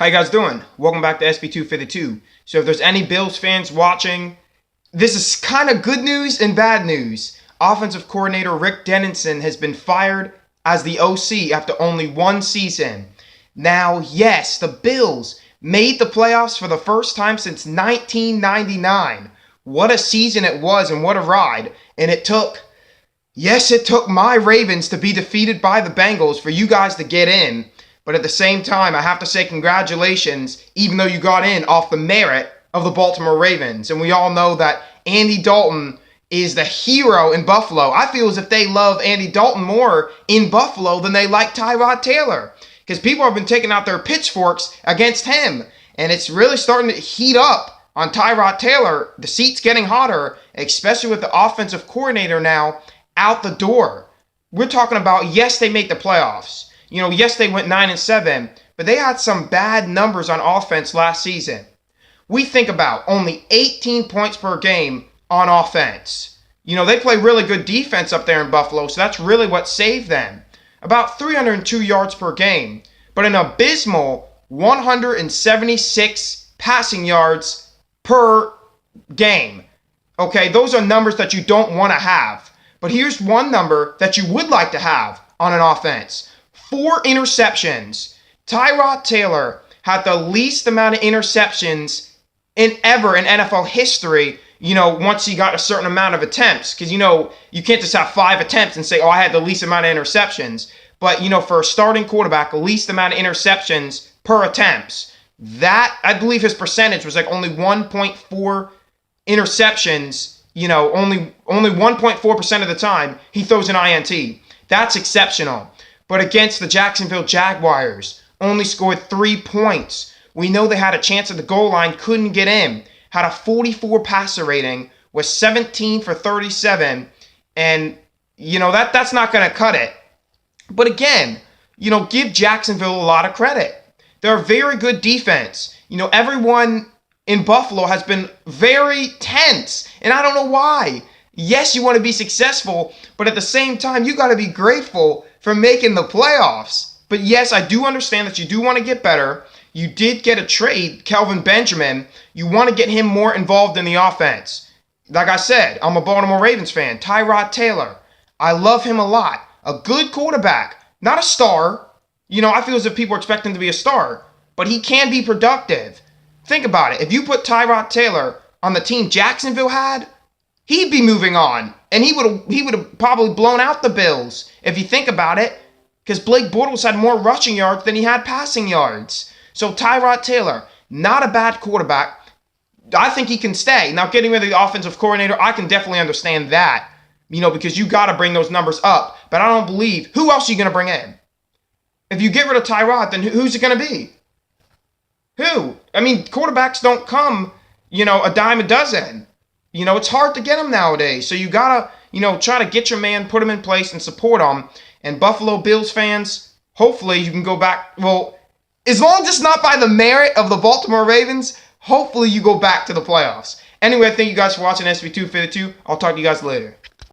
How you guys doing? Welcome back to SB252. So if there's any Bills fans watching, this is kind of good news and bad news. Offensive coordinator Rick Dennison has been fired as the OC after only one season. Now, yes, the Bills made the playoffs for the first time since 1999. What a season it was and what a ride. And it took my Ravens to be defeated by the Bengals for you guys to get in. But at the same time, I have to say congratulations, even though you got in off the merit of the Baltimore Ravens. And we all know that Andy Dalton is the hero in Buffalo. I feel as if they love Andy Dalton more in Buffalo than they like Tyrod Taylor, because people have been taking out their pitchforks against him. And it's really starting to heat up on Tyrod Taylor. The seat's getting hotter, especially with the offensive coordinator now out the door. We're talking about, yes, they made the playoffs. Yes, they went 9-7, but they had some bad numbers on offense last season. We think about only 18 points per game on offense. They play really good defense up there in Buffalo, so that's really what saved them. About 302 yards per game, but an abysmal 176 passing yards per game. Okay, those are numbers that you don't want to have. But here's one number that you would like to have on an offense. 4 interceptions. Tyrod Taylor had the least amount of interceptions ever in NFL history, once he got a certain amount of attempts. Because, you can't just have 5 attempts and say, I had the least amount of interceptions. But, for a starting quarterback, the least amount of interceptions per attempts. That, I believe his percentage was like only 1.4 interceptions. Only 1.4% of the time he throws an INT. That's exceptional. But against the Jacksonville Jaguars, only scored 3 points. We know they had a chance at the goal line, couldn't get in. Had a 44 passer rating, was 17 for 37. And, that's not going to cut it. But again, give Jacksonville a lot of credit. They're a very good defense. Everyone in Buffalo has been very tense. And I don't know why. Yes, you want to be successful, but at the same time, you got to be grateful for making the playoffs. But yes, I do understand that you do want to get better. You did get a trade, Kelvin Benjamin. You want to get him more involved in the offense. Like I said, I'm a Baltimore Ravens fan. Tyrod Taylor, I love him a lot. A good quarterback, not a star. I feel as if people expect him to be a star, but he can be productive. Think about it. If you put Tyrod Taylor on the team Jacksonville had, he'd be moving on, and he would have probably blown out the Bills, if you think about it, because Blake Bortles had more rushing yards than he had passing yards. So Tyrod Taylor, not a bad quarterback. I think he can stay. Now, getting rid of the offensive coordinator, I can definitely understand that, because you got to bring those numbers up. But I don't believe, who else are you going to bring in? If you get rid of Tyrod, then who's it going to be? Who? Quarterbacks don't come, a dime a dozen. It's hard to get them nowadays. So you got to, try to get your man, put him in place, and support him. And Buffalo Bills fans, hopefully you can go back. Well, as long as it's not by the merit of the Baltimore Ravens, hopefully you go back to the playoffs. Anyway, thank you guys for watching SB252. I'll talk to you guys later.